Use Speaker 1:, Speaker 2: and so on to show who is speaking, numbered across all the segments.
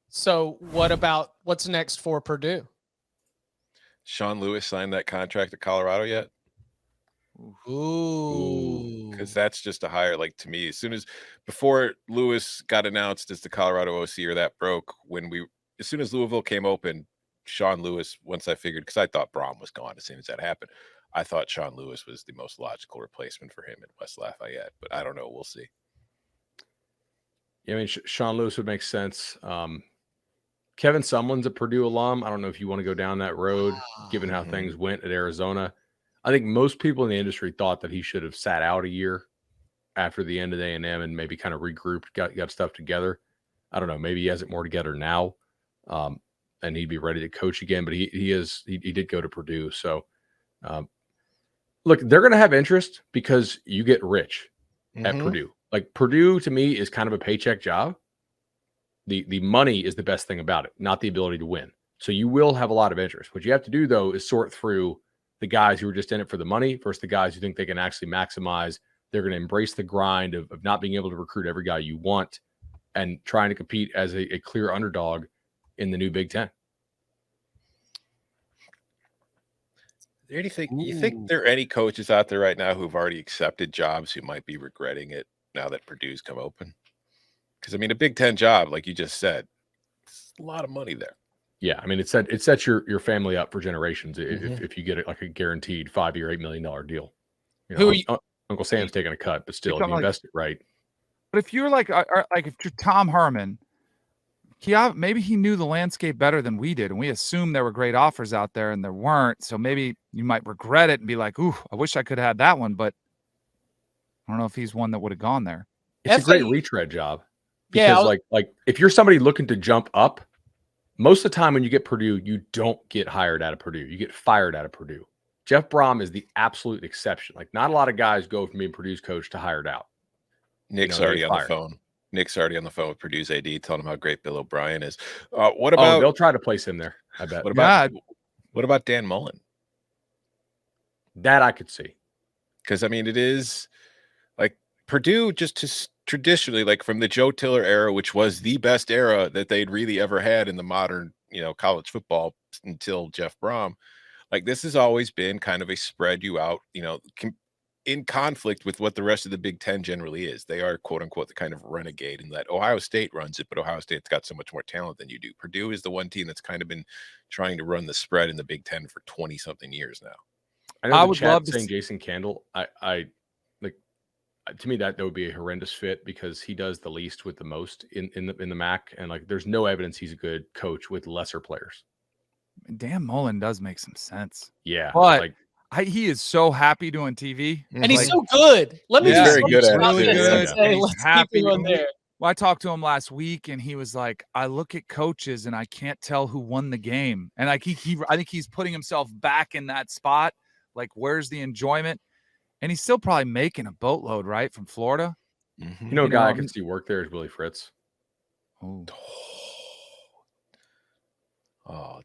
Speaker 1: So what's next for Purdue?
Speaker 2: Sean Lewis signed that contract at Colorado yet?
Speaker 1: Ooh.
Speaker 2: Because that's just a hire. Like, to me, before Lewis got announced as the Colorado OC, or that broke, as soon as Louisville came open, Sean Lewis, once I figured, because I thought Brohm was gone as soon as that happened, I thought Sean Lewis was the most logical replacement for him at West Lafayette, but I don't know. We'll see.
Speaker 3: Yeah, I mean, Sean Lewis would make sense. Kevin Sumlin's a Purdue alum. I don't know if you want to go down that road, given how things went at Arizona. I think most people in the industry thought that he should have sat out a year after the end of A&M and maybe kind of regrouped, got stuff together. I don't know. Maybe he has it more together now, and he'd be ready to coach again. But he did go to Purdue. So, look, they're going to have interest because you get rich at Purdue. Like, Purdue, to me, is kind of a paycheck job. The money is the best thing about it, not the ability to win. So you will have a lot of interest. What you have to do, though, is sort through the guys who are just in it for the money versus the guys who think they can actually maximize. They're going to embrace the grind of not being able to recruit every guy you want and trying to compete as a clear underdog in the new Big Ten.
Speaker 2: You think there are any coaches out there right now who've already accepted jobs who might be regretting it now that Purdue's come open? Because, I mean, a Big Ten job, like you just said, it's a lot of money there.
Speaker 3: Yeah, I mean, it sets your family up for generations if you get it like a guaranteed 5-year, $8 million deal. Uncle Sam's taking a cut, but still, if you invest it right.
Speaker 4: But if you're like if you're Tom Herman, maybe he knew the landscape better than we did, and we assumed there were great offers out there, and there weren't. So maybe you might regret it and be like, "Ooh, I wish I could have had that one," but I don't know if he's one that would have gone there.
Speaker 3: It's a great retread job. Because like if you're somebody looking to jump up, most of the time when you get Purdue, you don't get hired out of Purdue. You get fired out of Purdue. Jeff Brohm is the absolute exception. Like, not a lot of guys go from being Purdue's coach to hired out.
Speaker 2: Nick's already on the phone. Nick's already on the phone with Purdue's AD, telling him how great Bill O'Brien is. What about?
Speaker 3: They'll try to place him there, I bet.
Speaker 2: What about Dan Mullen?
Speaker 3: That I could see.
Speaker 2: Because, I mean, it is like Purdue just traditionally, like from the Joe Tiller era, which was the best era that they'd really ever had in the modern, college football until Jeff Brohm. Like, this has always been kind of a spread you out, in conflict with what the rest of the Big Ten generally is. They are, quote unquote, the kind of renegade in that Ohio State runs it, but Ohio State's got so much more talent than you do. Purdue is the one team that's kind of been trying to run the spread in the Big Ten for 20 something years now.
Speaker 3: I would love to saying Jason Candle. To me, that would be a horrendous fit because he does the least with the most in the MAC, and like there's no evidence he's a good coach with lesser players.
Speaker 4: Dan Mullen does make some sense.
Speaker 3: Yeah,
Speaker 4: but he is so happy doing TV,
Speaker 1: and he's so good. Let me just
Speaker 2: very good at it.
Speaker 1: Let's keep him there.
Speaker 4: Well, I talked to him last week, and he was like, "I look at coaches, and I can't tell who won the game." And I think he's putting himself back in that spot. Like, where's the enjoyment? And he's still probably making a boatload, right, from Florida.
Speaker 3: A guy I can see work there is Willie Fritz.
Speaker 2: Oh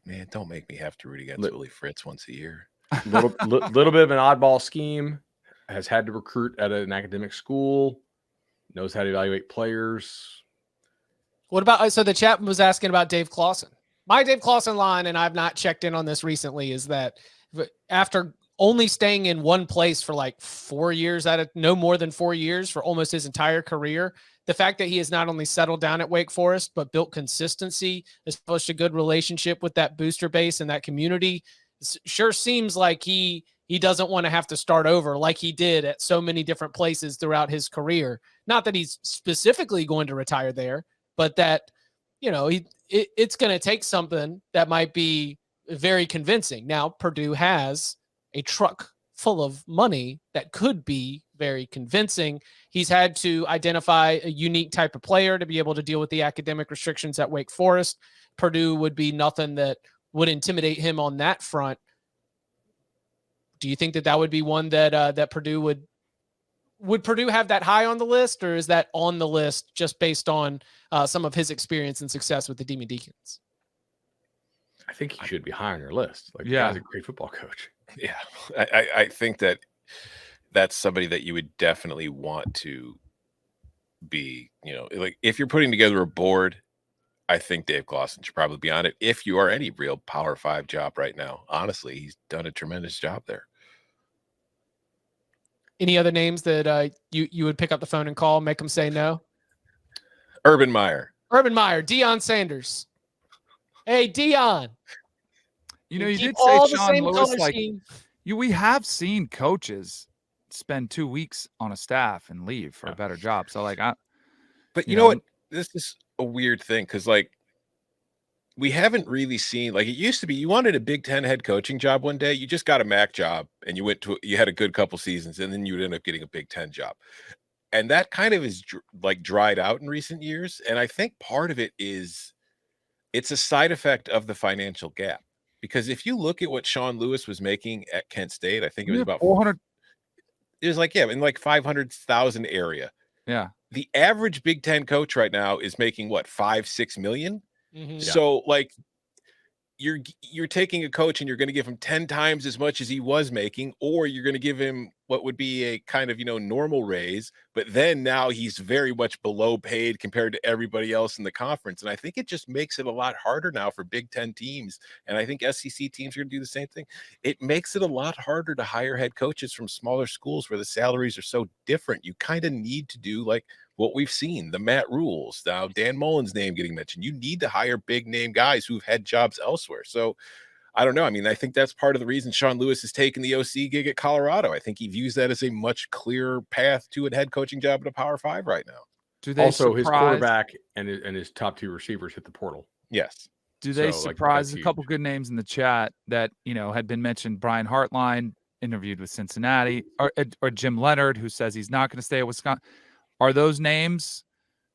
Speaker 2: man, don't make me have to root against Willie Fritz once a year.
Speaker 3: Little bit of an oddball scheme. Has had to recruit at an academic school. Knows how to evaluate players.
Speaker 1: What about? So the chat was asking about Dave Clawson. My Dave Clawson line, and I've not checked in on this recently, is that after only staying in one place for like 4 years no more than 4 years for almost his entire career. The fact that he has not only settled down at Wake Forest, but built consistency, established a good relationship with that booster base and that community, sure seems like he doesn't want to have to start over like he did at so many different places throughout his career. Not that he's specifically going to retire there, but that, it's going to take something that might be very convincing. Now, Purdue has a truck full of money that could be very convincing. He's had to identify a unique type of player to be able to deal with the academic restrictions at Wake Forest. Purdue would be nothing that would intimidate him on that front. Do you think that would be one that Purdue would Purdue have that high on the list, or is that on the list just based on some of his experience and success with the Demon Deacons?
Speaker 3: I think he should be high on your list. Like, yeah, he's a great football coach.
Speaker 2: Yeah, I think that's somebody that you would definitely want to be, like if you're putting together a board, I think Dave Clawson should probably be on it if you are any real Power 5 job right now. Honestly, he's done a tremendous job there.
Speaker 1: Any other names that you would pick up the phone and call, make them say no?
Speaker 2: Urban Meyer,
Speaker 1: Deion Sanders. Hey, Deion.
Speaker 4: You know, you
Speaker 1: keep
Speaker 4: did say
Speaker 1: all the
Speaker 4: Sean
Speaker 1: same
Speaker 4: Lewis,
Speaker 1: color
Speaker 4: like
Speaker 1: scheme.
Speaker 4: we have seen coaches spend 2 weeks on a staff and leave for a better job. So like,
Speaker 2: but you know what? This is a weird thing because like we haven't really seen, like, it used to be you wanted a Big Ten head coaching job one day, you just got a MAC job and you had a good couple seasons and then you would end up getting a Big Ten job. And that kind of is like dried out in recent years. And I think part of it is it's a side effect of the financial gap. Because if you look at what Sean Lewis was making at Kent State, I think it was about
Speaker 4: 400.
Speaker 2: It was like, in like 500,000 area.
Speaker 4: Yeah.
Speaker 2: The average Big Ten coach right now is making what, 5-6 million?
Speaker 1: Mm-hmm.
Speaker 2: So like you're taking a coach and you're going to give him 10 times as much as he was making, or you're going to give him what would be a kind of, normal raise, but then now he's very much below paid compared to everybody else in the conference. And I think it just makes it a lot harder now for Big Ten teams. And I think SEC teams are going to do the same thing. It makes it a lot harder to hire head coaches from smaller schools where the salaries are so different. You kind of need to do like what we've seen, the Matt Rules, now Dan Mullen's name getting mentioned. You need to hire big name guys who've had jobs elsewhere. So I don't know. I mean, I think that's part of the reason Sean Lewis has taken the OC gig at Colorado. I think he views that as a much clearer path to a head coaching job at a Power 5 right now.
Speaker 4: Do they
Speaker 3: also his quarterback and his top 2 receivers hit the portal?
Speaker 2: Yes.
Speaker 4: Do they surprise a couple good names in the chat that, had been mentioned? Brian Hartline interviewed with Cincinnati, or Jim Leonard, who says he's not going to stay at Wisconsin. Are those names,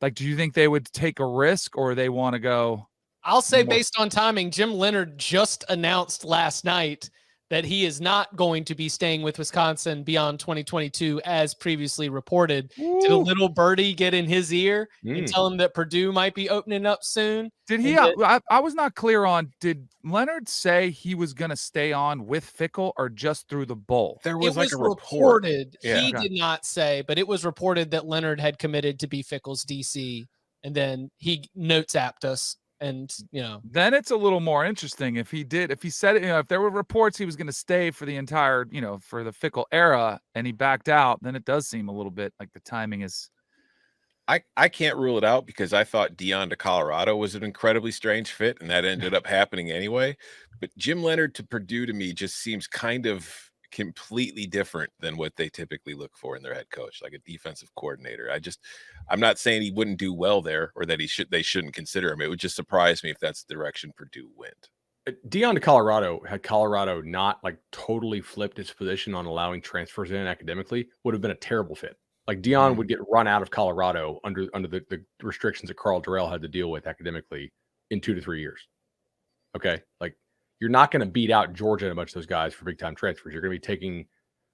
Speaker 4: like, do you think they would take a risk or they want to go?
Speaker 1: I'll say based on timing, Jim Leonard just announced last night that he is not going to be staying with Wisconsin beyond 2022, as previously reported.
Speaker 4: Ooh.
Speaker 1: Did a little birdie get in his ear and tell him that Purdue might be opening up soon?
Speaker 4: Did he? I was not clear on, did Leonard say he was going to stay on with Fickell or just through the bowl?
Speaker 2: There was like a
Speaker 1: reported.
Speaker 2: Yeah.
Speaker 1: He did not say, but it was reported that Leonard had committed to be Fickell's DC, and then he notes apped us. And,
Speaker 4: then it's a little more interesting if he said it, if there were reports he was going to stay for the entire, for the Fickell era and he backed out, then it does seem a little bit like the timing is.
Speaker 2: I can't rule it out because I thought Deion to Colorado was an incredibly strange fit and that ended up happening anyway. But Jim Leonard to Purdue to me just seems kind of completely different than what they typically look for in their head coach, like a defensive coordinator. I'm not saying he wouldn't do well there or that they shouldn't consider him. It would just surprise me if that's the direction Purdue went.
Speaker 3: Deion to Colorado, had Colorado not like totally flipped its position on allowing transfers in academically, would have been a terrible fit. Like Deion would get run out of Colorado under the restrictions that Karl Dorrell had to deal with academically in 2 to 3 years. Okay. Like, you're not going to beat out Georgia and a bunch of those guys for big-time transfers. You're going to be taking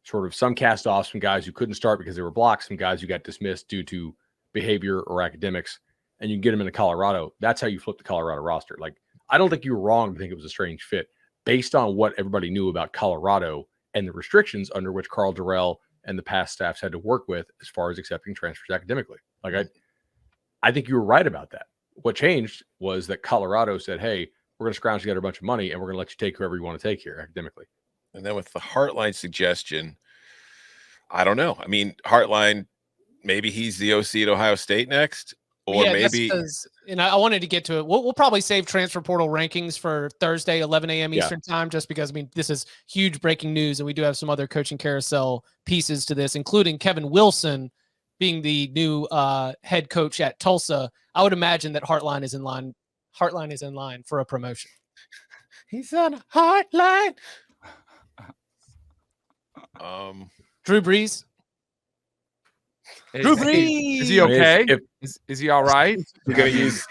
Speaker 3: sort of some cast-offs from guys who couldn't start because they were blocked, some guys who got dismissed due to behavior or academics, and you can get them into Colorado. That's how you flip the Colorado roster. Like, I don't think you were wrong to think it was a strange fit based on what everybody knew about Colorado and the restrictions under which Karl Dorrell and the past staffs had to work with as far as accepting transfers academically. Like, I think you were right about that. What changed was that Colorado said, hey, we're going to scrounge together a bunch of money and we're going to let you take whoever you want to take here academically.
Speaker 2: And then with the Hartline suggestion, I don't know. I mean, Hartline, maybe he's the OC at Ohio State next, or maybe.
Speaker 1: And I wanted to get to it. We'll probably save transfer portal rankings for Thursday, 11 a.m. Eastern time, just because, this is huge breaking news. And we do have some other coaching carousel pieces to this, including Kevin Wilson being the new head coach at Tulsa. I would imagine that Hartline is in line. Hartline is in line for a promotion.
Speaker 2: He's on a Hartline.
Speaker 1: Drew Brees.
Speaker 4: Drew Brees. Is he okay? Is he all right?
Speaker 2: We're gonna use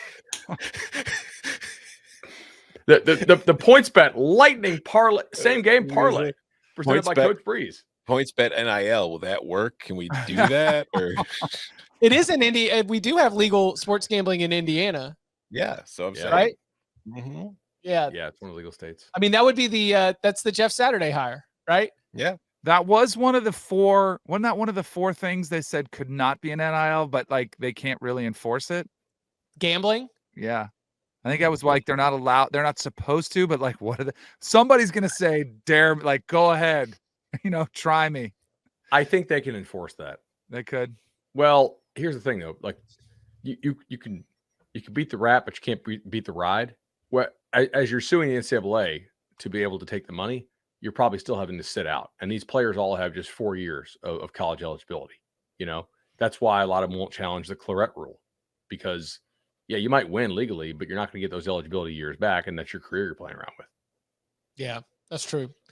Speaker 3: the points bet lightning parlay, same game parlay presented by Coach Brees.
Speaker 2: Points bet NIL. Will that work? Can we do that? Or
Speaker 1: it is in Indy. We do have legal sports gambling in Indiana.
Speaker 2: Yeah, so I'm saying,
Speaker 1: right?
Speaker 2: Mm-hmm.
Speaker 1: Yeah,
Speaker 3: it's one of the legal states.
Speaker 1: That would be that's the Jeff Saturday hire, right?
Speaker 2: Yeah,
Speaker 4: that was one of the 4. Wasn't that one of the 4 things they said could not be an NIL, but like they can't really enforce it?
Speaker 1: Gambling.
Speaker 4: Yeah. I think that was like they're not allowed, they're not supposed to, but like what are somebody's gonna say, dare, like go ahead, try me.
Speaker 3: I think they can enforce that.
Speaker 4: They could.
Speaker 3: Well, here's the thing though, like you can beat the rap, but you can't beat the ride. Well, as you're suing the NCAA to be able to take the money, you're probably still having to sit out. And these players all have just 4 years of college eligibility. That's why a lot of them won't challenge the Claret rule, because yeah, you might win legally, but you're not going to get those eligibility years back, and that's your career you're playing around with.
Speaker 1: Yeah, that's true.